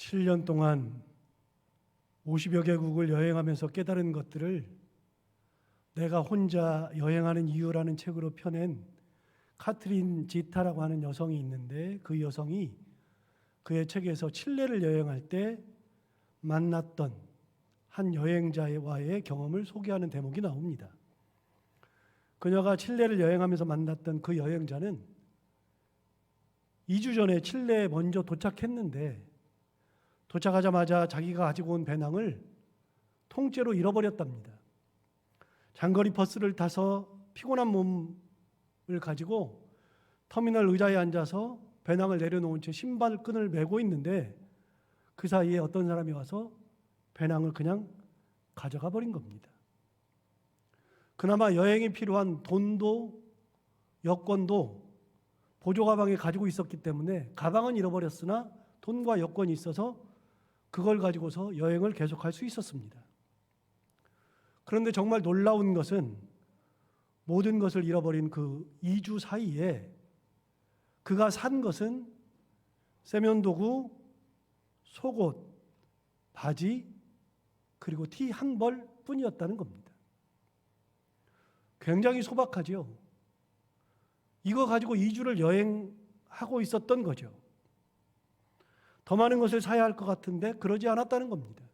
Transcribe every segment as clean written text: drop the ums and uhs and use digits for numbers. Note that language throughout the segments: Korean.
7년 동안 50여 개국을 여행하면서 깨달은 것들을 내가 혼자 여행하는 이유라는 책으로 펴낸 카트린 지타라고 하는 여성이 있는데, 그 여성이 그의 책에서 칠레를 여행할 때 만났던 한 여행자와의 경험을 소개하는 대목이 나옵니다. 그녀가 칠레를 여행하면서 만났던 그 여행자는 2주 전에 칠레에 먼저 도착했는데, 도착하자마자 자기가 가지고 온 배낭을 통째로 잃어버렸답니다. 장거리 버스를 타서 피곤한 몸을 가지고 터미널 의자에 앉아서 배낭을 내려놓은 채 신발끈을 메고 있는데, 그 사이에 어떤 사람이 와서 배낭을 그냥 가져가 버린 겁니다. 그나마 여행이 필요한 돈도 여권도 보조 가방에 가지고 있었기 때문에 가방은 잃어버렸으나 돈과 여권이 있어서 그걸 가지고서 여행을 계속할 수 있었습니다. 그런데 정말 놀라운 것은 모든 것을 잃어버린 그 2주 사이에 그가 산 것은 세면도구, 속옷, 바지, 그리고 티 한 벌 뿐이었다는 겁니다. 굉장히 소박하죠. 이거 가지고 2주를 여행하고 있었던 거죠. 더 많은 것을 사야 할 것 같은데 그러지 않았다는 겁니다.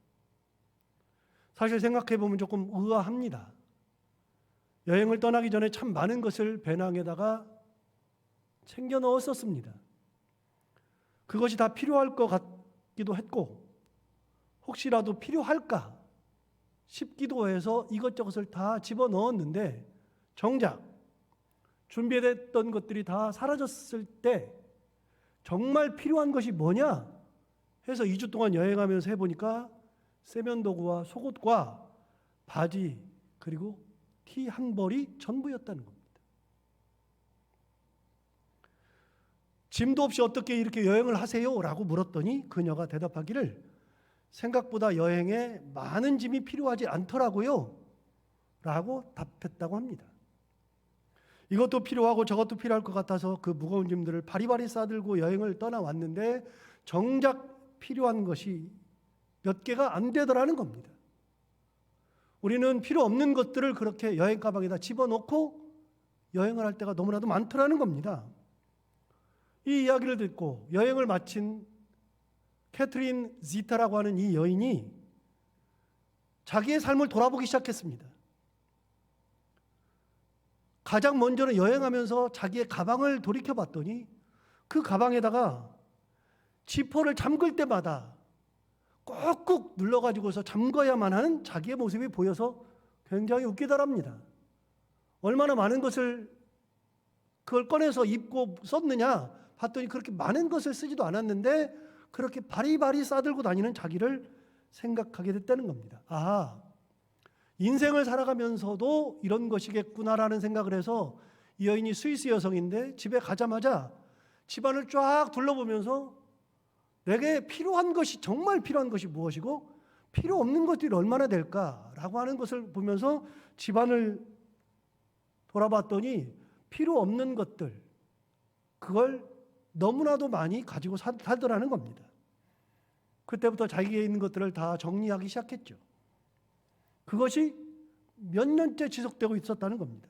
사실 생각해 보면 조금 의아합니다. 여행을 떠나기 전에 참 많은 것을 배낭에다가 챙겨 넣었었습니다. 그것이 다 필요할 것 같기도 했고, 혹시라도 필요할까 싶기도 해서 이것저것을 다 집어 넣었는데, 정작 준비됐던 것들이 다 사라졌을 때 정말 필요한 것이 뭐냐 해서 2주 동안 여행하면서 해보니까 세면도구와 속옷과 바지 그리고 티 한 벌이 전부였다는 겁니다. 짐도 없이 어떻게 이렇게 여행을 하세요? 라고 물었더니 그녀가 대답하기를, 생각보다 여행에 많은 짐이 필요하지 않더라고요 라고 답했다고 합니다. 이것도 필요하고 저것도 필요할 것 같아서 그 무거운 짐들을 바리바리 싸들고 여행을 떠나왔는데 정작 필요한 것이 몇 개가 안 되더라는 겁니다. 우리는 필요 없는 것들을 그렇게 여행 가방에다 집어넣고 여행을 할 때가 너무나도 많더라는 겁니다. 이 이야기를 듣고 여행을 마친 캐트린 지타라고 하는 이 여인이 자기의 삶을 돌아보기 시작했습니다. 가장 먼저는 여행하면서 자기의 가방을 돌이켜봤더니 그 가방에다가 지퍼를 잠글 때마다 꾹꾹 눌러가지고서 잠궈야만 하는 자기의 모습이 보여서 굉장히 웃기더랍니다. 얼마나 많은 것을 그걸 꺼내서 입고 썼느냐 봤더니 그렇게 많은 것을 쓰지도 않았는데 그렇게 바리바리 싸들고 다니는 자기를 생각하게 됐다는 겁니다. 아, 인생을 살아가면서도 이런 것이겠구나라는 생각을 해서 이 여인이 스위스 여성인데 집에 가자마자 집안을 쫙 둘러보면서 내게 필요한 것이, 정말 필요한 것이 무엇이고 필요 없는 것들이 얼마나 될까라고 하는 것을 보면서 집안을 돌아봤더니 필요 없는 것들, 그걸 너무나도 많이 가지고 살더라는 겁니다. 그때부터 자기에 있는 것들을 다 정리하기 시작했죠. 그것이 몇 년째 지속되고 있었다는 겁니다.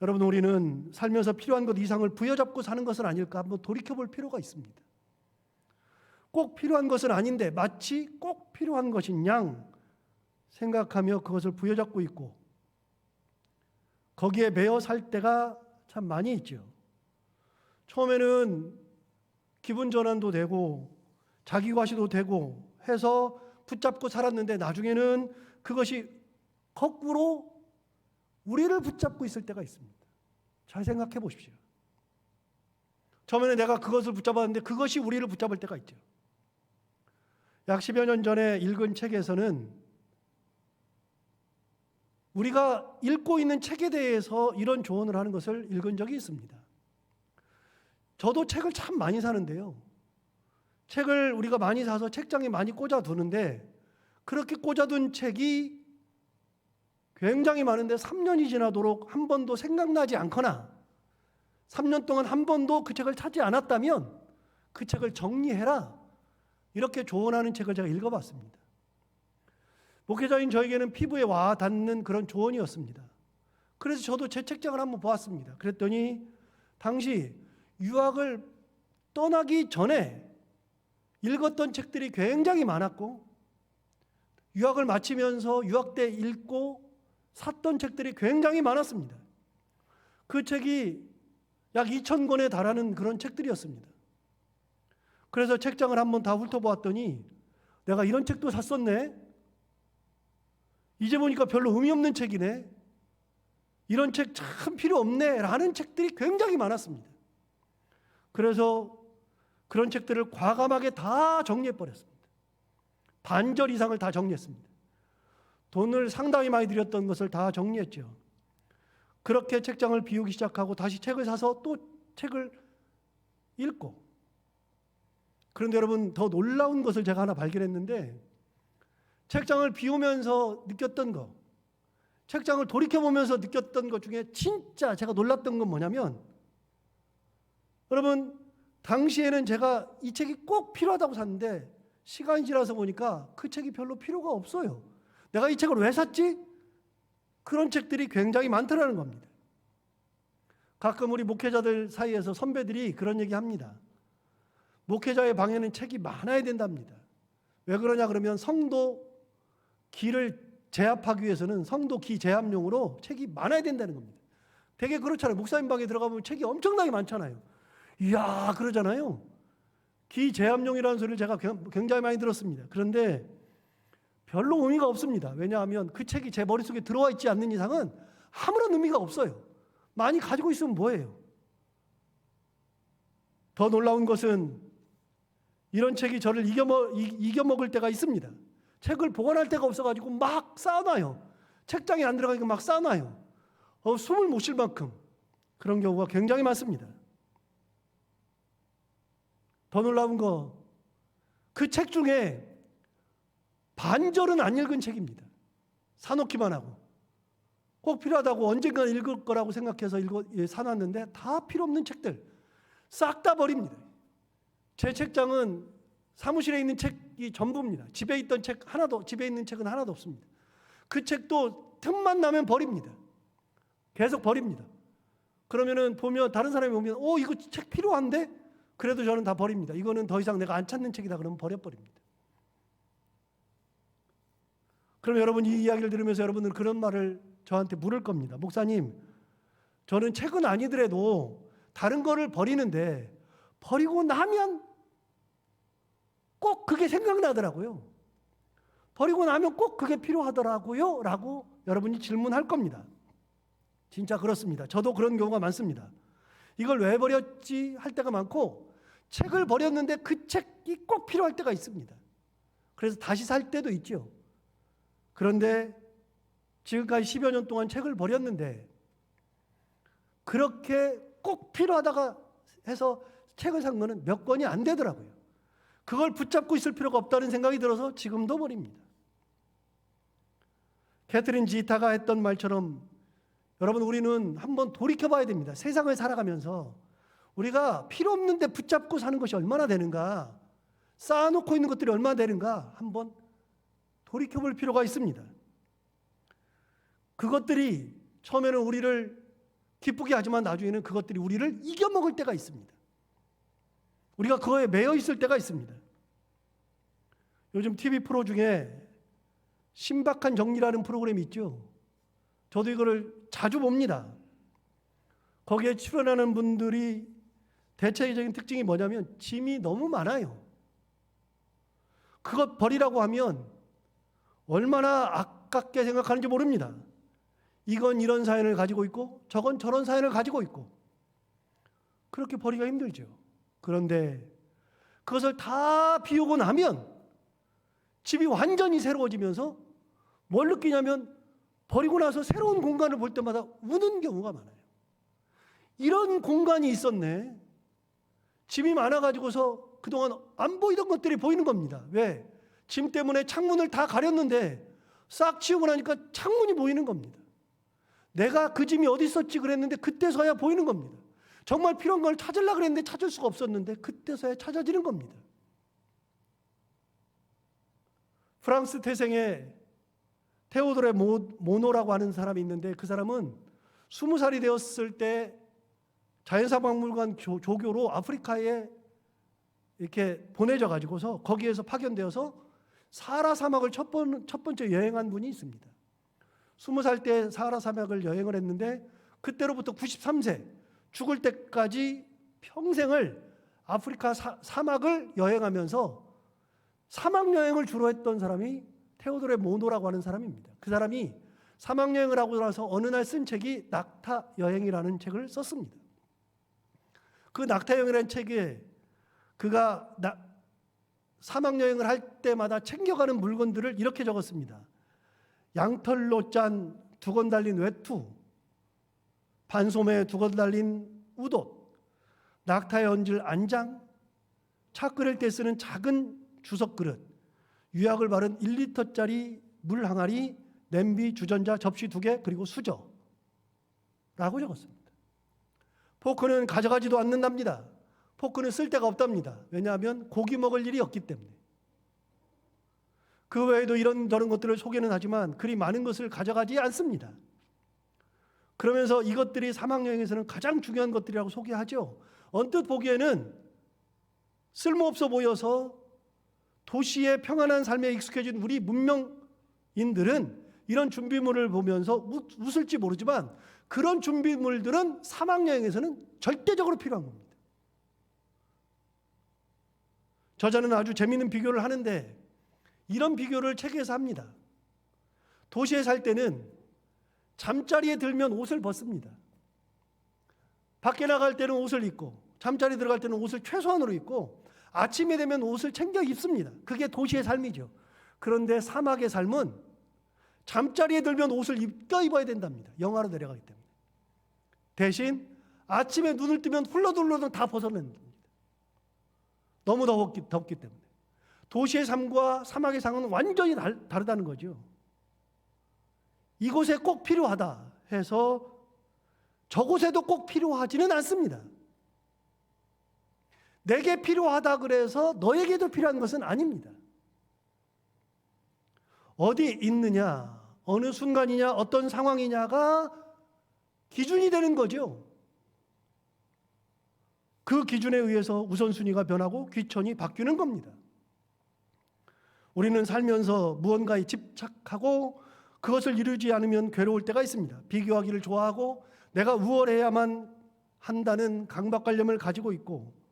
여러분, 우리는 살면서 필요한 것 이상을 부여잡고 사는 것은 아닐까 한번 돌이켜볼 필요가 있습니다. 꼭 필요한 것은 아닌데 마치 꼭 필요한 것인 양 생각하며 그것을 부여잡고 있고 거기에 매여 살 때가 참 많이 있죠. 처음에는 기분 전환도 되고 자기 과시도 되고 해서 붙잡고 살았는데 나중에는 그것이 거꾸로 우리를 붙잡고 있을 때가 있습니다. 잘 생각해 보십시오. 처음에는 내가 그것을 붙잡았는데 그것이 우리를 붙잡을 때가 있죠. 약 10여 년 전에 읽은 책에서는 우리가 읽고 있는 책에 대해서 이런 조언을 하는 것을 읽은 적이 있습니다. 저도 책을 참 많이 사는데요. 책을 우리가 많이 사서 책장에 많이 꽂아두는데 그렇게 꽂아둔 책이 굉장히 많은데 3년이 지나도록 한 번도 생각나지 않거나 3년 동안 한 번도 그 책을 찾지 않았다면 그 책을 정리해라 이렇게 조언하는 책을 제가 읽어봤습니다. 목회자인 저에게는 피부에 와 닿는 그런 조언이었습니다. 그래서 저도 제 책장을 한번 보았습니다. 그랬더니 당시 유학을 떠나기 전에 읽었던 책들이 굉장히 많았고, 유학을 마치면서 유학 때 읽고 샀던 책들이 굉장히 많았습니다. 그 책이 약 2,000권에 달하는 그런 책들이었습니다. 그래서 책장을 한번 다 훑어보았더니 내가 이런 책도 샀었네? 이제 보니까 별로 의미 없는 책이네? 이런 책 참 필요 없네? 라는 책들이 굉장히 많았습니다. 그래서 그런 책들을 과감하게 다 정리해버렸습니다. 반절 이상을 다 정리했습니다. 돈을 상당히 많이 들였던 것을 다 정리했죠. 그렇게 책장을 비우기 시작하고 다시 책을 사서 또 책을 읽고, 그런데 여러분 더 놀라운 것을 제가 하나 발견했는데, 책장을 비우면서 느꼈던 거, 책장을 돌이켜보면서 느꼈던 것 중에 진짜 제가 놀랐던 건 뭐냐면, 여러분 당시에는 제가 이 책이 꼭 필요하다고 샀는데 시간이 지나서 보니까 그 책이 별로 필요가 없어요. 내가 이 책을 왜 샀지? 그런 책들이 굉장히 많더라는 겁니다. 가끔 우리 목회자들 사이에서 선배들이 그런 얘기 합니다. 목회자의 방에는 책이 많아야 된답니다. 왜 그러냐 그러면 성도 기를 제압하기 위해서는 성도 기 제압용으로 책이 많아야 된다는 겁니다. 되게 그렇잖아요. 목사님 방에 들어가면 책이 엄청나게 많잖아요. 이야 그러잖아요. 기 제압용이라는 소리를 제가 굉장히 많이 들었습니다. 그런데 별로 의미가 없습니다. 왜냐하면 그 책이 제 머릿속에 들어와 있지 않는 이상은 아무런 의미가 없어요. 많이 가지고 있으면 뭐예요? 더 놀라운 것은 이런 책이 저를 이겨먹을 때가 있습니다. 책을 보관할 데가 없어가지고 막 쌓아놔요. 책장에 안 들어가니까 막 쌓아놔요. 숨을 못 쉴 만큼 그런 경우가 굉장히 많습니다. 더 놀라운 거, 그 책 중에 반절은 안 읽은 책입니다. 사놓기만 하고 꼭 필요하다고 언젠가 읽을 거라고 생각해서 사놨는데 다 필요 없는 책들 싹 다 버립니다. 제 책장은 사무실에 있는 책이 전부입니다. 집에 있는 책은 하나도 없습니다. 그 책도 틈만 나면 버립니다. 계속 버립니다. 그러면은 보면 다른 사람이 보면 이거 책 필요한데? 그래도 저는 다 버립니다. 이거는 더 이상 내가 안 찾는 책이다 그러면 버려버립니다. 그럼 여러분 이 이야기를 들으면서 여러분은 그런 말을 저한테 물을 겁니다. 목사님, 저는 책은 아니더라도 다른 거를 버리는데 버리고 나면 꼭 그게 생각나더라고요. 버리고 나면 꼭 그게 필요하더라고요 라고 여러분이 질문할 겁니다. 진짜 그렇습니다. 저도 그런 경우가 많습니다. 이걸 왜 버렸지 할 때가 많고, 책을 버렸는데 그 책이 꼭 필요할 때가 있습니다. 그래서 다시 살 때도 있죠. 그런데 지금까지 10여 년 동안 책을 버렸는데 그렇게 꼭 필요하다가 해서 책을 산 거는 몇 권이 안 되더라고요. 그걸 붙잡고 있을 필요가 없다는 생각이 들어서 지금도 버립니다. 캐트린 지타가 했던 말처럼 여러분 우리는 한번 돌이켜봐야 됩니다. 세상을 살아가면서 우리가 필요 없는데 붙잡고 사는 것이 얼마나 되는가, 쌓아놓고 있는 것들이 얼마나 되는가 한번 돌이켜볼 필요가 있습니다. 그것들이 처음에는 우리를 기쁘게 하지만 나중에는 그것들이 우리를 이겨먹을 때가 있습니다. 우리가 그거에 매여 있을 때가 있습니다. 요즘 TV 프로 중에 신박한 정리라는 프로그램이 있죠. 저도 이거를 자주 봅니다. 거기에 출연하는 분들이 대체적인 특징이 뭐냐면 짐이 너무 많아요. 그것 버리라고 하면 얼마나 아깝게 생각하는지 모릅니다. 이건 이런 사연을 가지고 있고 저건 저런 사연을 가지고 있고 그렇게 버리기가 힘들죠. 그런데 그것을 다 비우고 나면 집이 완전히 새로워지면서 뭘 느끼냐면 버리고 나서 새로운 공간을 볼 때마다 우는 경우가 많아요. 이런 공간이 있었네. 짐이 많아가지고서 그동안 안 보이던 것들이 보이는 겁니다. 왜? 짐 때문에 창문을 다 가렸는데 싹 치우고 나니까 창문이 보이는 겁니다. 내가 그 짐이 어디 있었지 그랬는데 그때서야 보이는 겁니다. 정말 필요한 걸 찾으려고 그랬는데 찾을 수가 없었는데 그때서야 찾아지는 겁니다. 프랑스 태생의 테오도레 모노라고 하는 사람이 있는데, 그 사람은 20살이 되었을 때 자연사박물관 조교로 아프리카에 이렇게 보내져 가지고서 거기에서 파견되어서 사하라 사막을 첫 번째 여행한 분이 있습니다. 20살 때 사하라 사막을 여행을 했는데, 그때로부터 93세 죽을 때까지 평생을 아프리카 사막을 여행하면서 사막 여행을 주로 했던 사람이 테오도레 모노라고 하는 사람입니다. 그 사람이 사막 여행을 하고 나서 어느 날 쓴 책이 낙타 여행이라는 책을 썼습니다. 그 낙타 여행이라는 책에 그가 사막 여행을 할 때마다 챙겨가는 물건들을 이렇게 적었습니다. 양털로 짠 두건 달린 외투, 반소매에 두건 달린 우옷, 낙타에 얹을 안장, 차 끓일 때 쓰는 작은 주석 그릇, 유약을 바른 1리터짜리 물 항아리, 냄비, 주전자, 접시 2개, 그리고 수저 라고 적었습니다. 포크는 가져가지도 않는답니다. 포크는 쓸 데가 없답니다. 왜냐하면 고기 먹을 일이 없기 때문에. 그 외에도 이런저런 것들을 소개는 하지만 그리 많은 것을 가져가지 않습니다. 그러면서 이것들이 사막여행에서는 가장 중요한 것들이라고 소개하죠. 언뜻 보기에는 쓸모없어 보여서 도시의 평안한 삶에 익숙해진 우리 문명인들은 이런 준비물을 보면서 웃을지 모르지만, 그런 준비물들은 사막여행에서는 절대적으로 필요한 겁니다. 저자는 아주 재미있는 비교를 하는데, 이런 비교를 책에서 합니다. 도시에 살 때는 잠자리에 들면 옷을 벗습니다. 밖에 나갈 때는 옷을 입고, 잠자리 들어갈 때는 옷을 최소한으로 입고, 아침에 되면 옷을 챙겨 입습니다. 그게 도시의 삶이죠. 그런데 사막의 삶은 잠자리에 들면 옷을 입어야 된답니다. 영하로 내려가기 때문에. 대신 아침에 눈을 뜨면 훌러들러는 다 벗어냅니다. 너무 덥기 때문에. 도시의 삶과 사막의 삶은 완전히 다르다는 거죠. 이곳에 꼭 필요하다 해서 저곳에도 꼭 필요하지는 않습니다. 내게 필요하다 그래서 너에게도 필요한 것은 아닙니다. 어디 있느냐, 어느 순간이냐, 어떤 상황이냐가 기준이 되는 거죠. 그 기준에 의해서 우선순위가 변하고 귀천이 바뀌는 겁니다. 우리는 살면서 무언가에 집착하고 그것을 이루지 않으면 괴로울 때가 있습니다. 비교하기를 좋아하고 내가 우월해야만 한다는 강박관념을 가지고 있고,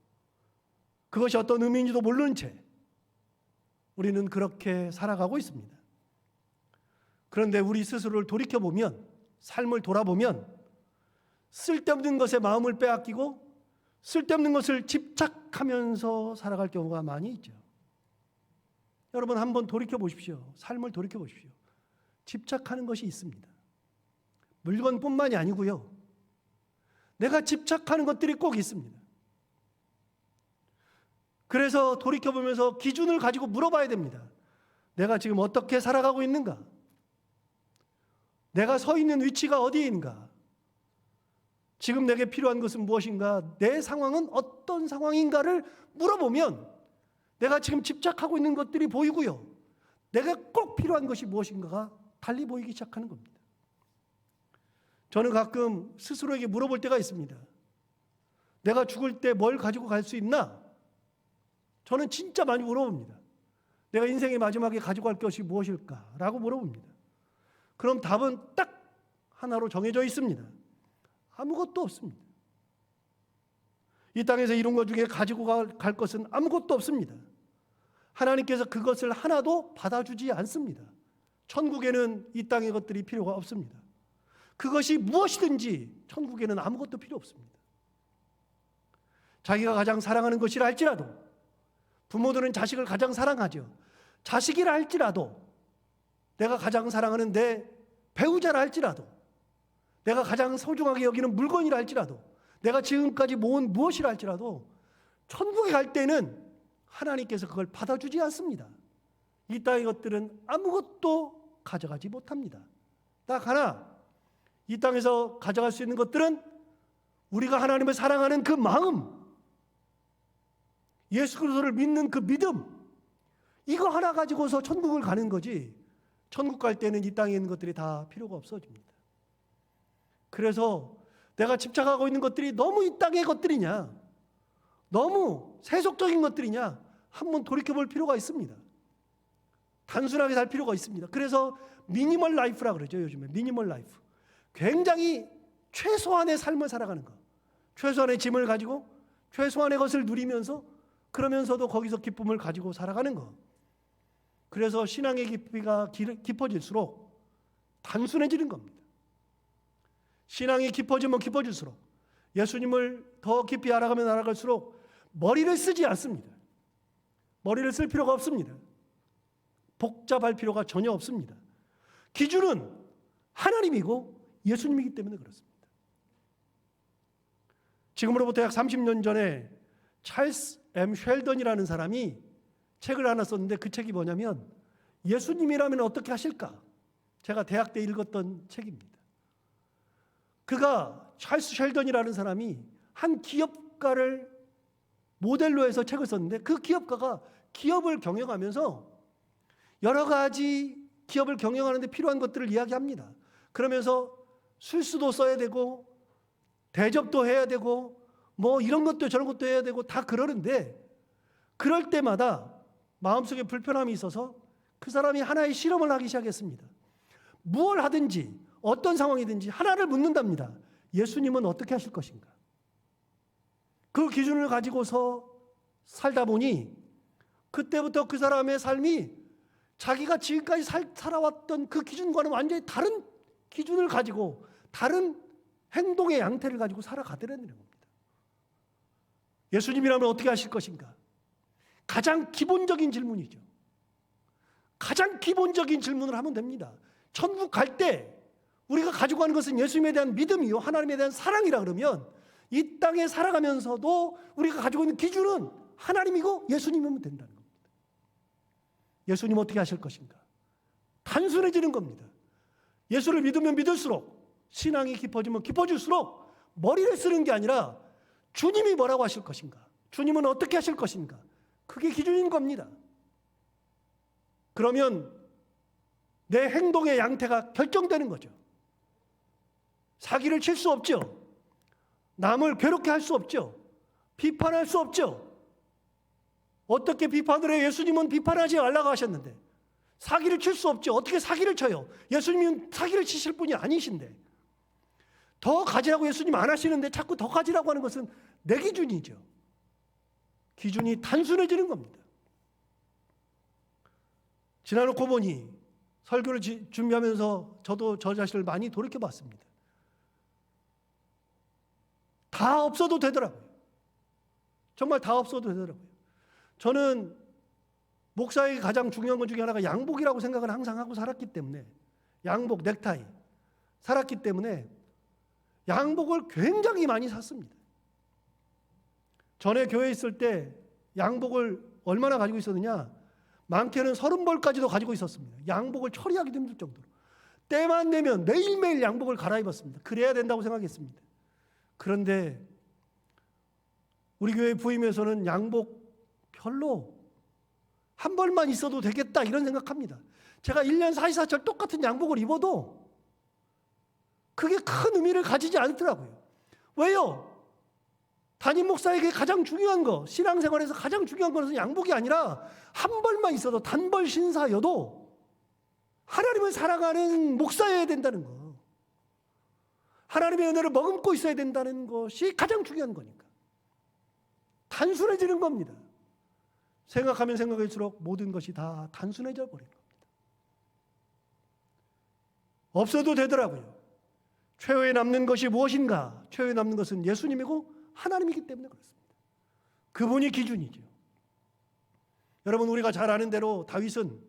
그것이 어떤 의미인지도 모르는 채 우리는 그렇게 살아가고 있습니다. 그런데 우리 스스로를 돌이켜보면, 삶을 돌아보면 쓸데없는 것에 마음을 빼앗기고 쓸데없는 것을 집착하면서 살아갈 경우가 많이 있죠. 여러분 한번 돌이켜보십시오. 삶을 돌이켜보십시오. 집착하는 것이 있습니다. 물건뿐만이 아니고요. 내가 집착하는 것들이 꼭 있습니다. 그래서 돌이켜보면서 기준을 가지고 물어봐야 됩니다. 내가 지금 어떻게 살아가고 있는가? 내가 서 있는 위치가 어디인가? 지금 내게 필요한 것은 무엇인가? 내 상황은 어떤 상황인가를 물어보면 내가 지금 집착하고 있는 것들이 보이고요. 내가 꼭 필요한 것이 무엇인가가 달리 보이기 시작하는 겁니다. 저는 가끔 스스로에게 물어볼 때가 있습니다. 내가 죽을 때 뭘 가지고 갈 수 있나? 저는 진짜 많이 물어봅니다. 내가 인생의 마지막에 가지고 갈 것이 무엇일까? 라고 물어봅니다. 그럼 답은 딱 하나로 정해져 있습니다. 아무것도 없습니다. 이 땅에서 이룬 것 중에 가지고 갈 것은 아무것도 없습니다. 하나님께서 그것을 하나도 받아주지 않습니다. 천국에는 이 땅의 것들이 필요가 없습니다. 그것이 무엇이든지 천국에는 아무것도 필요 없습니다. 자기가 가장 사랑하는 것이라 할지라도, 부모들은 자식을 가장 사랑하죠. 자식이라 할지라도, 내가 가장 사랑하는 내 배우자라 할지라도, 내가 가장 소중하게 여기는 물건이라 할지라도, 내가 지금까지 모은 무엇이라 할지라도 천국에 갈 때는 하나님께서 그걸 받아주지 않습니다. 이 땅의 것들은 아무것도 가져가지 못합니다. 딱 하나, 이 땅에서 가져갈 수 있는 것들은 우리가 하나님을 사랑하는 그 마음, 예수 그리스도를 믿는 그 믿음, 이거 하나 가지고서 천국을 가는 거지, 천국 갈 때는 이 땅에 있는 것들이 다 필요가 없어집니다. 그래서 내가 집착하고 있는 것들이 너무 이 땅의 것들이냐, 너무 세속적인 것들이냐, 한번 돌이켜볼 필요가 있습니다. 단순하게 살 필요가 있습니다. 그래서 미니멀 라이프라 그러죠. 요즘에 미니멀 라이프. 굉장히 최소한의 삶을 살아가는 거. 최소한의 짐을 가지고 최소한의 것을 누리면서, 그러면서도 거기서 기쁨을 가지고 살아가는 거. 그래서 신앙의 깊이가 깊어질수록 단순해지는 겁니다. 신앙이 깊어지면 깊어질수록, 예수님을 더 깊이 알아가면 알아갈수록 머리를 쓰지 않습니다. 머리를 쓸 필요가 없습니다. 복잡할 필요가 전혀 없습니다. 기준은 하나님이고 예수님이기 때문에 그렇습니다. 지금으로부터 약 30년 전에 찰스 M. 쉘던이라는 사람이 책을 하나 썼는데, 그 책이 뭐냐면 예수님이라면 어떻게 하실까? 제가 대학 때 읽었던 책입니다. 그가, 찰스 쉘던이라는 사람이 한 기업가를 모델로 해서 책을 썼는데, 그 기업가가 기업을 경영하면서 여러 가지 기업을 경영하는데 필요한 것들을 이야기합니다. 그러면서 술수도 써야 되고 대접도 해야 되고 뭐 이런 것도 저런 것도 해야 되고 다 그러는데, 그럴 때마다 마음속에 불편함이 있어서 그 사람이 하나의 실험을 하기 시작했습니다. 무엇을 하든지 어떤 상황이든지 하나를 묻는답니다. 예수님은 어떻게 하실 것인가? 그 기준을 가지고서 살다 보니 그때부터 그 사람의 삶이 자기가 지금까지 살아왔던 그 기준과는 완전히 다른 기준을 가지고 다른 행동의 양태를 가지고 살아가더라는 겁니다. 예수님이라면 어떻게 하실 것인가? 가장 기본적인 질문이죠. 가장 기본적인 질문을 하면 됩니다. 천국 갈 때 우리가 가지고 가는 것은 예수님에 대한 믿음이요, 하나님에 대한 사랑이라 그러면, 이 땅에 살아가면서도 우리가 가지고 있는 기준은 하나님이고 예수님이면 된다는 겁니다. 예수님 어떻게 하실 것인가? 단순해지는 겁니다. 예수를 믿으면 믿을수록, 신앙이 깊어지면 깊어질수록 머리를 쓰는 게 아니라 주님이 뭐라고 하실 것인가? 주님은 어떻게 하실 것인가? 그게 기준인 겁니다. 그러면 내 행동의 양태가 결정되는 거죠. 사기를 칠 수 없죠. 남을 괴롭게 할 수 없죠. 비판할 수 없죠. 어떻게 비판을 해요? 예수님은 비판하지 말라고 하셨는데. 사기를 칠 수 없죠. 어떻게 사기를 쳐요? 예수님은 사기를 치실 분이 아니신데. 더 가지라고 예수님 안 하시는데 자꾸 더 가지라고 하는 것은 내 기준이죠. 기준이 단순해지는 겁니다. 지나놓고 보니 설교를 준비하면서 저도 저 자신을 많이 돌이켜봤습니다. 다 없어도 되더라고요. 정말 다 없어도 되더라고요. 저는 목사에게 가장 중요한 것 중에 하나가 양복이라고 생각을 항상 하고 살았기 때문에, 양복, 넥타이 살았기 때문에 양복을 굉장히 많이 샀습니다. 전에 교회에 있을 때 양복을 얼마나 가지고 있었느냐, 많게는 30벌까지도 가지고 있었습니다. 양복을 처리하기도 힘들 정도로. 때만 되면 매일매일 양복을 갈아입었습니다. 그래야 된다고 생각했습니다. 그런데 우리 교회 부임에서는 양복 별로 한 벌만 있어도 되겠다 이런 생각합니다. 제가 1년 44철 똑같은 양복을 입어도 그게 큰 의미를 가지지 않더라고요. 왜요? 담임 목사에게 가장 중요한 거, 신앙생활에서 가장 중요한 것은 양복이 아니라 한 벌만 있어도 단벌 신사여도 하나님을 사랑하는 목사여야 된다는 거, 하나님의 은혜를 머금고 있어야 된다는 것이 가장 중요한 거니까. 단순해지는 겁니다. 생각하면 생각할수록 모든 것이 다 단순해져 버리는 겁니다. 없어도 되더라고요. 최후에 남는 것이 무엇인가? 최후에 남는 것은 예수님이고 하나님이기 때문에 그렇습니다. 그분이 기준이죠. 여러분, 우리가 잘 아는 대로 다윗은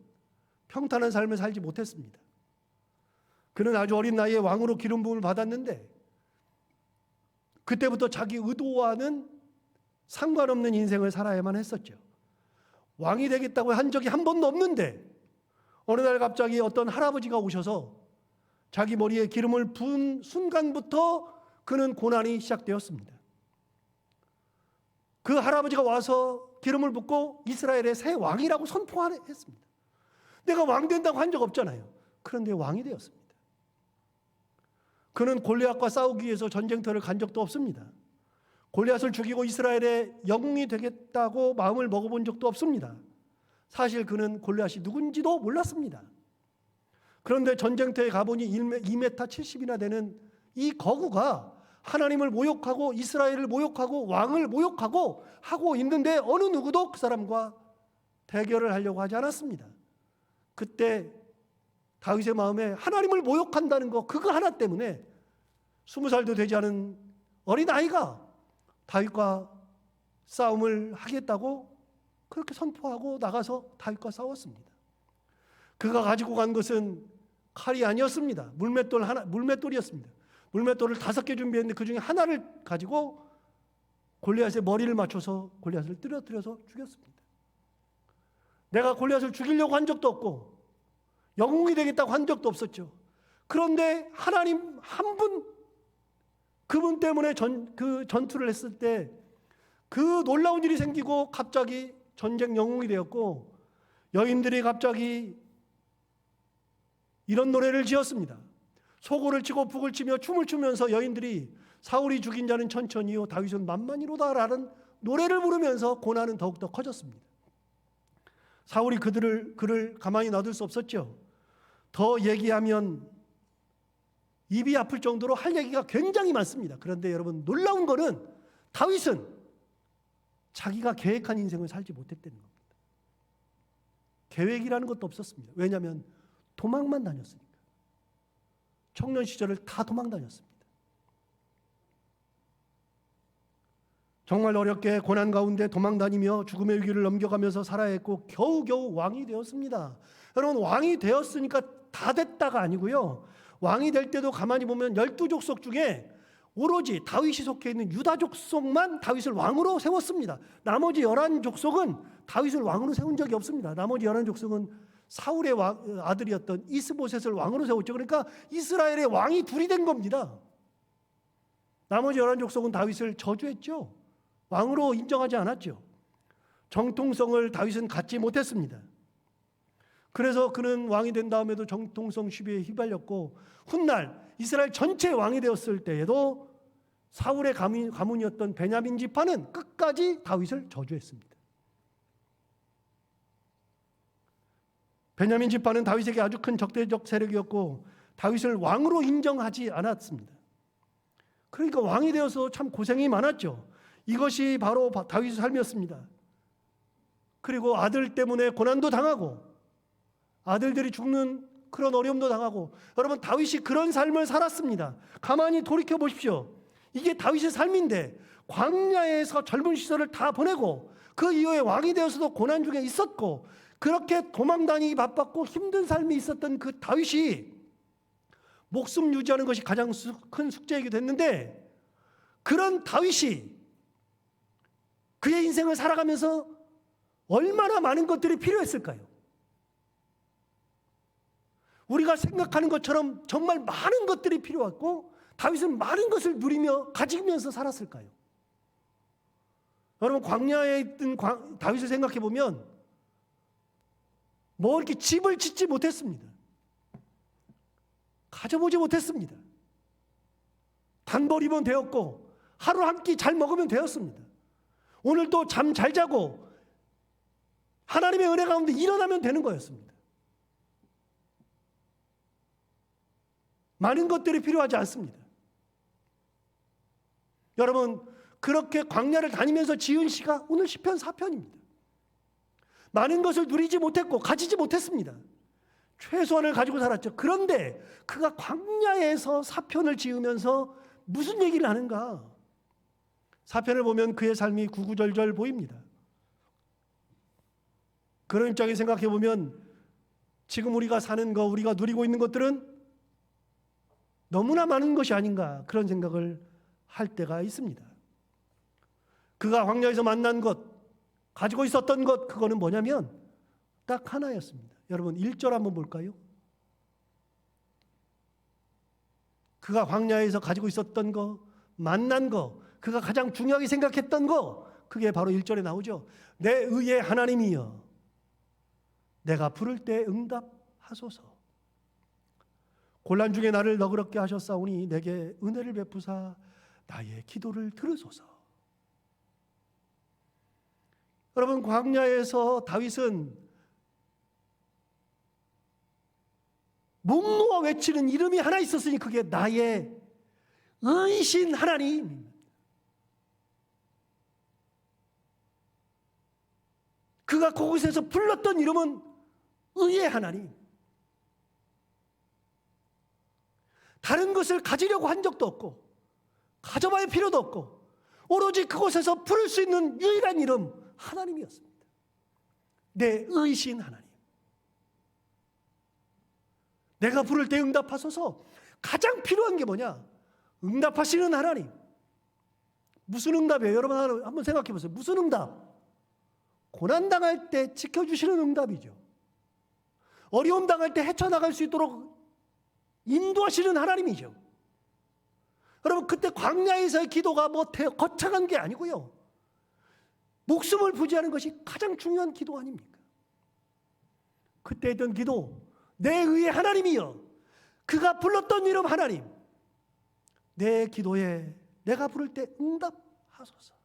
평탄한 삶을 살지 못했습니다. 그는 아주 어린 나이에 왕으로 기름 부음을 받았는데 그때부터 자기 의도와는 상관없는 인생을 살아야만 했었죠. 왕이 되겠다고 한 적이 한 번도 없는데 어느 날 갑자기 어떤 할아버지가 오셔서 자기 머리에 기름을 부은 순간부터 그는 고난이 시작되었습니다. 그 할아버지가 와서 기름을 붓고 이스라엘의 새 왕이라고 선포했습니다. 내가 왕 된다고 한 적 없잖아요. 그런데 왕이 되었습니다. 그는 골리앗과 싸우기 위해서 전쟁터를 간 적도 없습니다. 골리앗을 죽이고 이스라엘의 영웅이 되겠다고 마음을 먹어본 적도 없습니다. 사실 그는 골리앗이 누군지도 몰랐습니다. 그런데 전쟁터에 가보니 2m 70이나 되는 이 거구가 하나님을 모욕하고 이스라엘을 모욕하고 왕을 모욕하고 하고 있는데 어느 누구도 그 사람과 대결을 하려고 하지 않았습니다. 그때 다윗의 마음에 하나님을 모욕한다는 거 그거 하나 때문에 20살도 되지 않은 어린아이가 다윗과 싸움을 하겠다고 그렇게 선포하고 나가서 다윗과 싸웠습니다. 그가 가지고 간 것은 칼이 아니었습니다. 물맷돌이었습니다. 물맷돌을 5개 준비했는데 그 중에 하나를 가지고 골리앗의 머리를 맞춰서 골리앗을 떨어뜨려서 죽였습니다. 내가 골리앗을 죽이려고 한 적도 없고 영웅이 되겠다고 한 적도 없었죠. 그런데 하나님 한 분, 그분 때문에 그 전투를 했을 때 그 놀라운 일이 생기고 갑자기 전쟁 영웅이 되었고 여인들이 갑자기 이런 노래를 지었습니다. 소고를 치고 북을 치며 춤을 추면서 여인들이 사울이 죽인 자는 천천히요 다윗은 만만이로다라는 노래를 부르면서 고난은 더욱더 커졌습니다. 사울이 그를 가만히 놔둘 수 없었죠. 더 얘기하면 입이 아플 정도로 할 얘기가 굉장히 많습니다. 그런데 여러분 놀라운 거는 다윗은 자기가 계획한 인생을 살지 못했다는 겁니다. 계획이라는 것도 없었습니다. 왜냐하면 도망만 다녔으니까. 청년 시절을 다 도망 다녔습니다. 정말 어렵게 고난 가운데 도망 다니며 죽음의 위기를 넘겨가면서 살아야 했고 겨우겨우 왕이 되었습니다. 여러분 왕이 되었으니까 다 됐다가 아니고요. 왕이 될 때도 가만히 보면 12족속 중에 오로지 다윗이 속해 있는 유다 족속만 다윗을 왕으로 세웠습니다. 나머지 11족속은 다윗을 왕으로 세운 적이 없습니다. 나머지 11족속은 사울의 아들이었던 이스보셋을 왕으로 세웠죠. 그러니까 이스라엘의 왕이 둘이 된 겁니다. 나머지 11족속은 다윗을 저주했죠. 왕으로 인정하지 않았죠. 정통성을 다윗은 갖지 못했습니다. 그래서 그는 왕이 된 다음에도 정통성 시비에 휘말렸고 훗날 이스라엘 전체 왕이 되었을 때에도 사울의 가문이었던 베냐민 지파는 끝까지 다윗을 저주했습니다. 베냐민 지파는 다윗에게 아주 큰 적대적 세력이었고 다윗을 왕으로 인정하지 않았습니다. 그러니까 왕이 되어서 참 고생이 많았죠. 이것이 바로 다윗의 삶이었습니다. 그리고 아들 때문에 고난도 당하고 아들들이 죽는 그런 어려움도 당하고 여러분 다윗이 그런 삶을 살았습니다. 가만히 돌이켜 보십시오. 이게 다윗의 삶인데 광야에서 젊은 시절을 다 보내고 그 이후에 왕이 되어서도 고난 중에 있었고 그렇게 도망다니기 바빴고 힘든 삶이 있었던 그 다윗이 목숨 유지하는 것이 가장 큰 숙제이기도 했는데 그런 다윗이 그의 인생을 살아가면서 얼마나 많은 것들이 필요했을까요? 우리가 생각하는 것처럼 정말 많은 것들이 필요했고 다윗은 많은 것을 누리며 가지면서 살았을까요? 여러분 광야에 있던 다윗을 생각해 보면 뭐 이렇게 집을 짓지 못했습니다. 가져보지 못했습니다. 단벌이면 되었고 하루 한 끼 잘 먹으면 되었습니다. 오늘도 잠 잘 자고 하나님의 은혜 가운데 일어나면 되는 거였습니다. 많은 것들이 필요하지 않습니다. 여러분 그렇게 광야를 다니면서 지은 시가 오늘 시편 4편입니다. 많은 것을 누리지 못했고 가지지 못했습니다. 최소한을 가지고 살았죠. 그런데 그가 광야에서 4편을 지으면서 무슨 얘기를 하는가? 4편을 보면 그의 삶이 구구절절 보입니다. 그런 입장에 생각해 보면 지금 우리가 사는 거, 우리가 누리고 있는 것들은 너무나 많은 것이 아닌가 그런 생각을 할 때가 있습니다. 그가 광야에서 만난 것, 가지고 있었던 것, 그거는 뭐냐면 딱 하나였습니다. 여러분 1절 한번 볼까요? 그가 광야에서 가지고 있었던 거, 만난 거, 그가 가장 중요하게 생각했던 거, 그게 바로 1절에 나오죠. 내 의의 하나님이여 내가 부를 때 응답하소서. 곤란 중에 나를 너그럽게 하셨사오니 내게 은혜를 베푸사 나의 기도를 들으소서. 여러분, 광야에서 다윗은 목 놓아 외치는 이름이 하나 있었으니 그게 나의 의신 하나님. 그가 그곳에서 불렀던 이름은 의의 하나님. 다른 것을 가지려고 한 적도 없고 가져봐야 필요도 없고 오로지 그곳에서 부를 수 있는 유일한 이름 하나님이었습니다. 내 의신 하나님. 내가 부를 때 응답하소서. 가장 필요한 게 뭐냐? 응답하시는 하나님. 무슨 응답이에요? 여러분 한번 생각해 보세요. 무슨 응답? 고난당할 때 지켜주시는 응답이죠. 어려움 당할 때 헤쳐나갈 수 있도록 인도하시는 하나님이죠. 여러분, 그때 광야에서의 기도가 거창한 게 아니고요. 목숨을 부지하는 것이 가장 중요한 기도 아닙니까? 그때 했던 기도, 내 의의 하나님이여 그가 불렀던 이름 하나님, 내 기도에 내가 부를 때 응답하소서.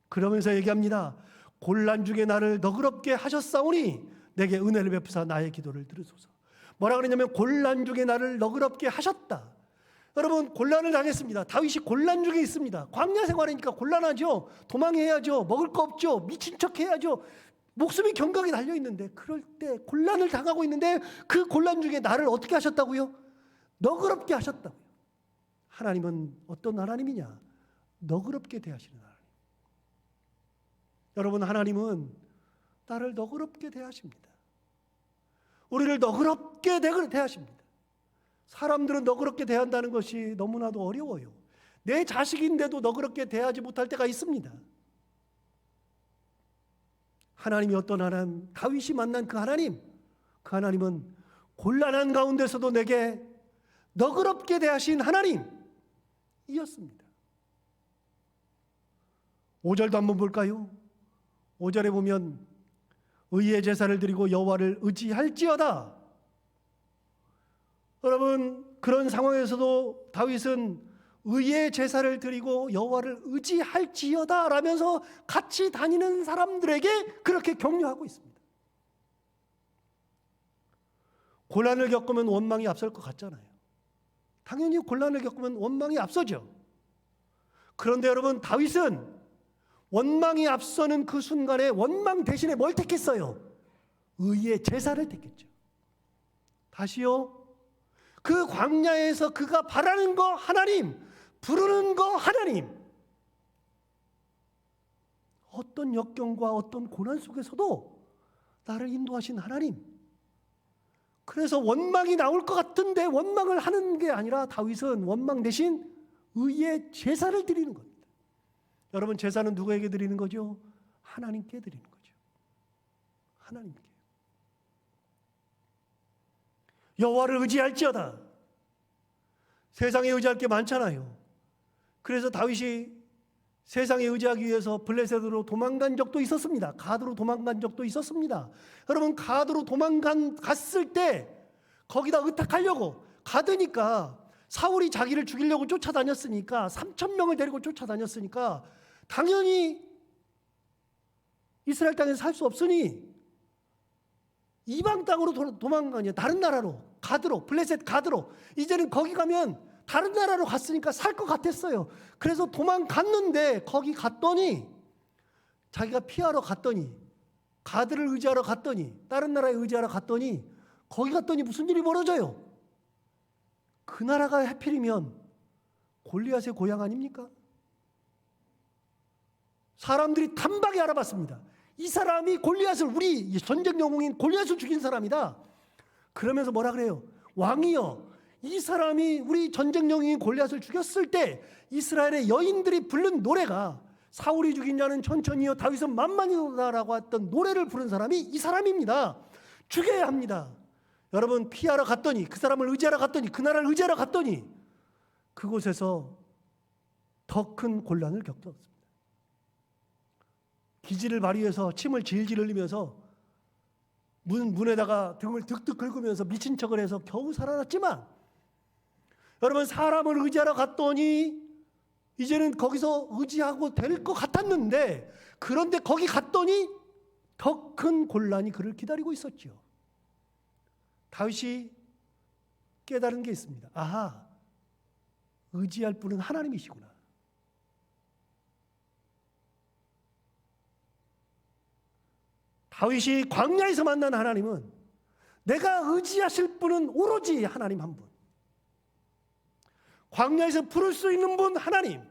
그러면서 얘기합니다. 곤란 중에 나를 너그럽게 하셨사오니 내게 은혜를 베푸사 나의 기도를 들으소서. 뭐라 그러냐면 곤란 중에 나를 너그럽게 하셨다. 여러분, 곤란을 당했습니다. 다윗이 곤란 중에 있습니다. 광야 생활이니까 곤란하죠. 도망해야죠. 먹을 거 없죠. 미친 척 해야죠. 목숨이 경각에 달려있는데 그럴 때 곤란을 당하고 있는데 그 곤란 중에 나를 어떻게 하셨다고요? 너그럽게 하셨다고요. 하나님은 어떤 하나님이냐? 너그럽게 대하시는 하나님. 여러분, 하나님은 나를 너그럽게 대하십니다. 우리를 너그럽게 대하십니다. 사람들은 너그럽게 대한다는 것이 너무나도 어려워요. 내 자식인데도 너그럽게 대하지 못할 때가 있습니다. 하나님이 어떤 하나님? 다윗이 만난 그 하나님은 곤란한 가운데서도 내게 너그럽게 대하신 하나님이었습니다. 5절도 한번 볼까요? 5절에 보면 의의 제사를 드리고 여호와를 의지할지어다. 여러분, 그런 상황에서도 다윗은 의의 제사를 드리고 여호와를 의지할지어다 라면서 같이 다니는 사람들에게 그렇게 격려하고 있습니다. 곤란을 겪으면 원망이 앞설 것 같잖아요. 당연히 곤란을 겪으면 원망이 앞서죠. 그런데 여러분, 다윗은 원망이 앞서는 그 순간에 원망 대신에 뭘 택했어요? 의의 제사를 택했죠. 다시요. 그 광야에서 그가 바라는 거 하나님, 부르는 거 하나님. 어떤 역경과 어떤 고난 속에서도 나를 인도하신 하나님. 그래서 원망이 나올 것 같은데 원망을 하는 게 아니라 다윗은 원망 대신 의의 제사를 드리는 겁니다. 여러분, 제사는 누구에게 드리는 거죠? 하나님께 드리는 거죠. 하나님께. 여호와를 의지할지어다. 세상에 의지할 게 많잖아요. 그래서 다윗이 세상에 의지하기 위해서 블레셋으로 도망간 적도 있었습니다. 가드로 도망간 적도 있었습니다. 여러분, 가드로 갔을 때 거기다 의탁하려고 가드니까 사울이 자기를 죽이려고 쫓아다녔으니까 3,000명을 데리고 쫓아다녔으니까 당연히 이스라엘 땅에서 살 수 없으니 이방 땅으로 도망가냐, 다른 나라로, 가드로, 블레셋 가드로. 이제는 거기 가면 다른 나라로 갔으니까 살 것 같았어요. 그래서 도망갔는데 거기 갔더니 자기가 피하러 갔더니 가드를 의지하러 갔더니 다른 나라에 의지하러 갔더니 거기 갔더니 무슨 일이 벌어져요? 그 나라가 하필이면 골리앗의 고향 아닙니까? 사람들이 단박에 알아봤습니다. 이 사람이 골리앗을, 우리 전쟁 영웅인 골리앗을 죽인 사람이다. 그러면서 뭐라 그래요? 왕이여, 이 사람이 우리 전쟁 영웅인 골리앗을 죽였을 때 이스라엘의 여인들이 부른 노래가 사울이 죽인 자는 천천히요 다윗은 만만히다라고 했던 노래를 부른 사람이 이 사람입니다. 죽여야 합니다. 여러분, 피하러 갔더니, 그 사람을 의지하러 갔더니, 그 나라를 의지하러 갔더니 그곳에서 더 큰 곤란을 겪었습니다. 기지를 발휘해서 침을 질질 흘리면서 문에다가 등을 득득 긁으면서 미친 척을 해서 겨우 살아났지만, 여러분, 사람을 의지하러 갔더니 이제는 거기서 의지하고 될 것 같았는데, 그런데 거기 갔더니 더 큰 곤란이 그를 기다리고 있었죠. 다윗이 깨달은 게 있습니다. 아하, 의지할 분은 하나님이시구나. 다윗이 광야에서 만난 하나님은, 내가 의지하실 분은 오로지 하나님 한 분. 광야에서 부를 수 있는 분 하나님,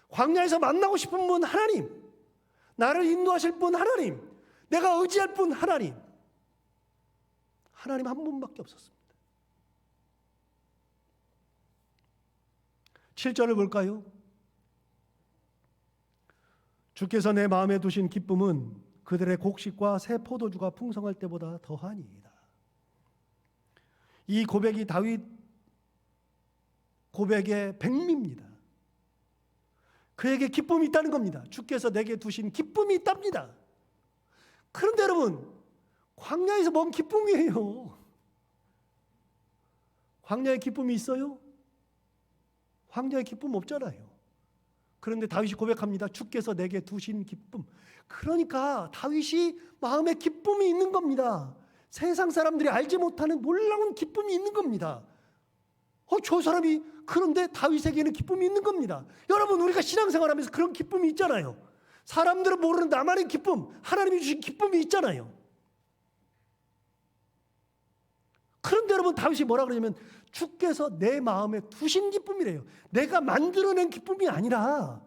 광야에서 만나고 싶은 분 하나님, 나를 인도하실 분 하나님, 내가 의지할 분 하나님, 하나님 한 분밖에 없었습니다. 7절을 볼까요? 주께서 내 마음에 두신 기쁨은 그들의 곡식과 새 포도주가 풍성할 때보다 더하니이다. 이 고백이 다윗 고백의 백미입니다. 그에게 기쁨이 있다는 겁니다. 주께서 내게 두신 기쁨이 있답니다. 그런데 여러분, 광야에서 뭔 기쁨이에요? 광야에 기쁨이 있어요? 광야에 기쁨 없잖아요. 그런데 다윗이 고백합니다. 주께서 내게 두신 기쁨. 그러니까 다윗이 마음에 기쁨이 있는 겁니다. 세상 사람들이 알지 못하는 놀라운 기쁨이 있는 겁니다. 저 사람이, 그런데 다윗에게는 기쁨이 있는 겁니다. 여러분, 우리가 신앙생활하면서 그런 기쁨이 있잖아요. 사람들은 모르는 나만의 기쁨, 하나님이 주신 기쁨이 있잖아요. 그런데 여러분, 다윗이 뭐라 그러냐면 주께서 내 마음에 두신 기쁨이래요. 내가 만들어낸 기쁨이 아니라,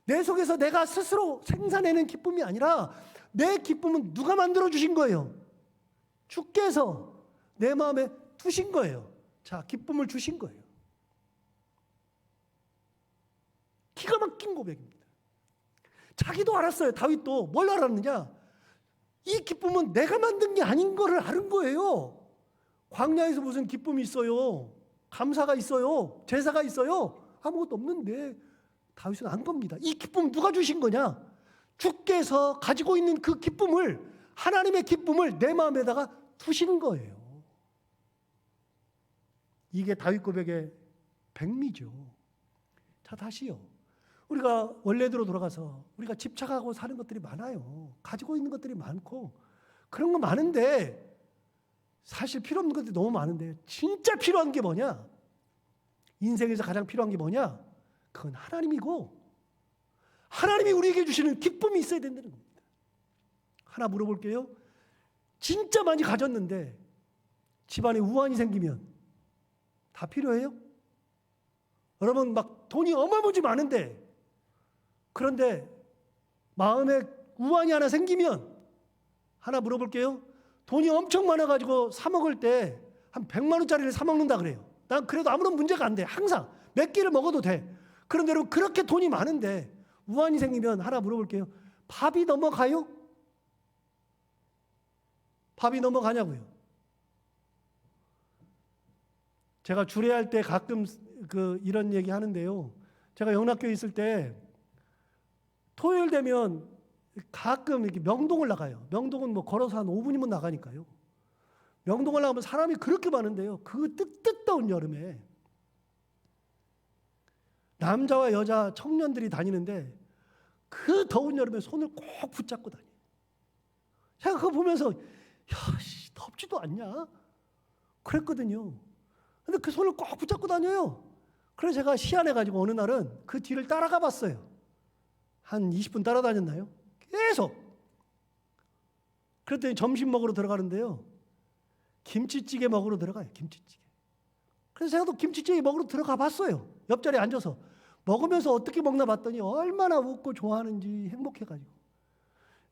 내 속에서 내가 스스로 생산해낸 기쁨이 아니라, 내 기쁨은 누가 만들어 주신 거예요? 주께서 내 마음에 두신 거예요. 자, 기쁨을 주신 거예요. 기가 막힌 고백입니다. 자기도 알았어요. 다윗도 뭘 알았느냐? 이 기쁨은 내가 만든 게 아닌 거를 아는 거예요. 광야에서 무슨 기쁨이 있어요? 감사가 있어요? 제사가 있어요? 아무것도 없는데 다윗은 안 겁니다. 이 기쁨 누가 주신 거냐? 주께서 가지고 있는 그 기쁨을, 하나님의 기쁨을 내 마음에다가 두시는 거예요. 이게 다윗 고백의 백미죠. 자, 다시요. 우리가 원래대로 돌아가서 우리가 집착하고 사는 것들이 많아요. 가지고 있는 것들이 많고 그런 거 많은데, 사실 필요 없는 것들이 너무 많은데 진짜 필요한 게 뭐냐? 인생에서 가장 필요한 게 뭐냐? 그건 하나님이고, 하나님이 우리에게 주시는 기쁨이 있어야 된다는 겁니다. 하나 물어볼게요. 진짜 많이 가졌는데 집안에 우환이 생기면 다 필요해요? 여러분, 막 돈이 어마무지 많은데, 그런데 마음에 우환이 하나 생기면, 하나 물어볼게요. 돈이 엄청 많아가지고 사 먹을 때 한 100만 원짜리를 사 먹는다 그래요. 난 그래도 아무런 문제가 안 돼. 항상 몇 개를 먹어도 돼. 그런데 여러분, 그렇게 돈이 많은데 우환이 생기면 하나 물어볼게요. 밥이 넘어가요? 밥이 넘어가냐고요. 제가 주례할 때 가끔 이런 얘기 하는데요. 제가 영락교에 있을 때 토요일 되면 가끔 이렇게 명동을 나가요. 명동은 뭐 걸어서 한 5분이면 나가니까요. 명동을 나가면 사람이 그렇게 많은데요. 그 뜨거운 여름에 남자와 여자 청년들이 다니는데, 그 더운 여름에 손을 꼭 붙잡고 다녀요. 제가 그거 보면서 덥지도 않냐? 그랬거든요. 근데 그 손을 꼭 붙잡고 다녀요. 그래서 제가 시안해가지고 어느 날은 그 뒤를 따라가 봤어요. 한 20분 따라다녔나요? 계속. 그랬더니 점심 먹으러 들어가는데요. 김치찌개 먹으러 들어가요. 김치찌개. 그래서 제가 또 김치찌개 먹으러 들어가 봤어요. 옆자리에 앉아서. 먹으면서 어떻게 먹나 봤더니 얼마나 웃고 좋아하는지, 행복해가지고.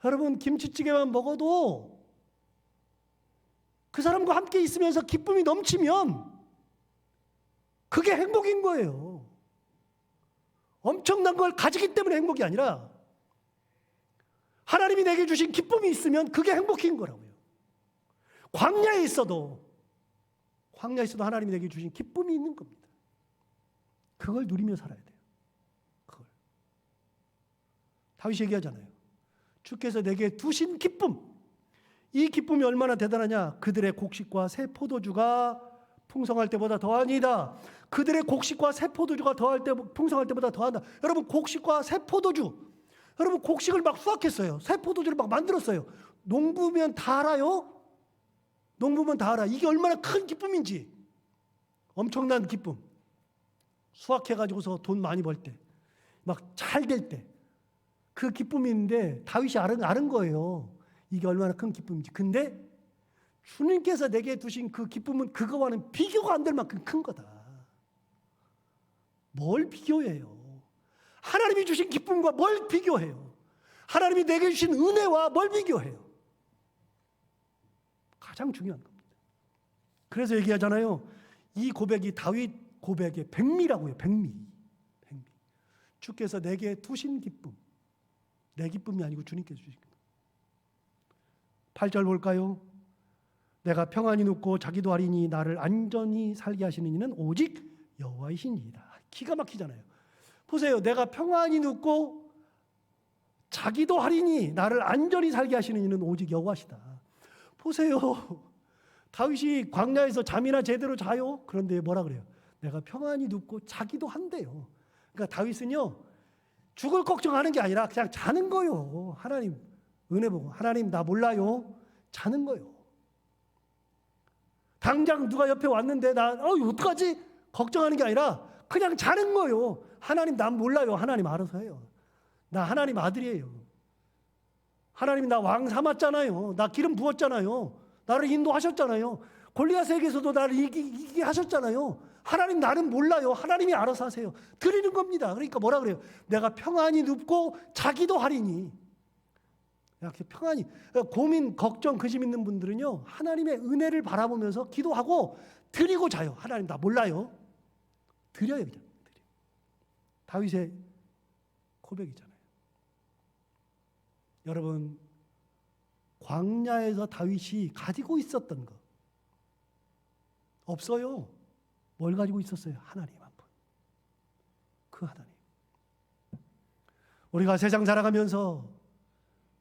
여러분, 김치찌개만 먹어도 그 사람과 함께 있으면서 기쁨이 넘치면 그게 행복인 거예요. 엄청난 걸 가지기 때문에 행복이 아니라, 하나님이 내게 주신 기쁨이 있으면 그게 행복인 거라고요. 광야에 있어도 하나님이 내게 주신 기쁨이 있는 겁니다. 그걸 누리며 살아야 돼요. 그걸. 다윗이 얘기하잖아요. 주께서 내게 두신 기쁨, 이 기쁨이 얼마나 대단하냐. 그들의 곡식과 새 포도주가 풍성할 때보다 더하니이다. 그들의 곡식과 새 포도주가 풍성할 때보다 더한다. 여러분, 곡식과 새 포도주, 여러분 곡식을 막 수확했어요. 새 포도주를 막 만들었어요. 농부면 다 알아요. 농부면 다 알아. 이게 얼마나 큰 기쁨인지. 엄청난 기쁨. 수확해가지고서 돈 많이 벌 때, 막 잘 될 때, 그 기쁨이 있는데 다윗이 아는 거예요. 이게 얼마나 큰 기쁨인지. 근데 주님께서 내게 두신 그 기쁨은 그거와는 비교가 안 될 만큼 큰 거다. 뭘 비교해요? 하나님이 주신 기쁨과 뭘 비교해요? 하나님이 내게 주신 은혜와 뭘 비교해요? 가장 중요한 겁니다. 그래서 얘기하잖아요. 이 고백이 다윗 고백의 백미라고요. 백미. 주께서 내게 두신 기쁨. 내 기쁨이 아니고 주님께서 주신 기쁨. 8절 볼까요? 내가 평안히 눕고 자기도 하리니 나를 안전히 살게 하시는 이는 오직 여호와이시니이다. 기가 막히잖아요. 보세요. 내가 평안히 눕고 자기도 하리니 나를 안전히 살게 하시는 이는 오직 여호와시다. 보세요. 다윗이 광야에서 잠이나 제대로 자요? 그런데 뭐라 그래요? 내가 평안히 눕고 자기도 한대요. 그러니까 다윗은요, 죽을 걱정하는 게 아니라 그냥 자는 거요. 하나님 은혜 보고, 하나님 나 몰라요. 자는 거요. 당장 누가 옆에 왔는데 나 어떡하지? 걱정하는 게 아니라 그냥 자는 거요. 하나님 난 몰라요. 하나님 알아서 해요. 나 하나님 아들이에요. 하나님이 나 왕 삼았잖아요. 나 기름 부었잖아요. 나를 인도하셨잖아요. 골리앗에게서도 나를 이기게 하셨잖아요. 하나님 나는 몰라요. 하나님이 알아서 하세요. 드리는 겁니다. 그러니까 뭐라 그래요? 내가 평안히 눕고 자기도 하리니. 이렇게 평안히, 고민, 걱정, 근심 있는 분들은요, 하나님의 은혜를 바라보면서 기도하고 드리고 자요. 하나님 나 몰라요. 드려요. 그냥 드려. 다윗의 고백이잖아요. 여러분, 광야에서 다윗이 가지고 있었던 거 없어요. 뭘 가지고 있었어요? 하나님 한 분. 그 하나님. 우리가 세상 살아가면서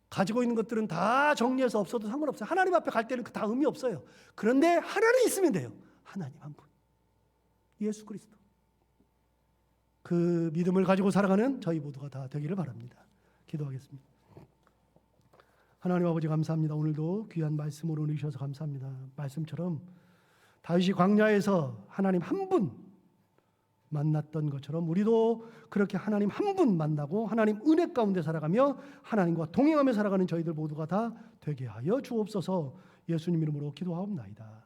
가지고 있는 것들은 다 정리해서 없어도 상관없어요. 하나님 앞에 갈 때는 다 의미 없어요. 그런데 하나님 있으면 돼요. 하나님 한 분. 예수 그리스도. 그 믿음을 가지고 살아가는 저희 모두가 다 되기를 바랍니다. 기도하겠습니다. 하나님 아버지 감사합니다. 오늘도 귀한 말씀으로 주셔서 감사합니다. 말씀처럼 다윗이 광야에서 하나님 한 분 만났던 것처럼 우리도 그렇게 하나님 한 분 만나고 하나님 은혜 가운데 살아가며 하나님과 동행하며 살아가는 저희들 모두가 다 되게 하여 주옵소서. 예수님 이름으로 기도하옵나이다.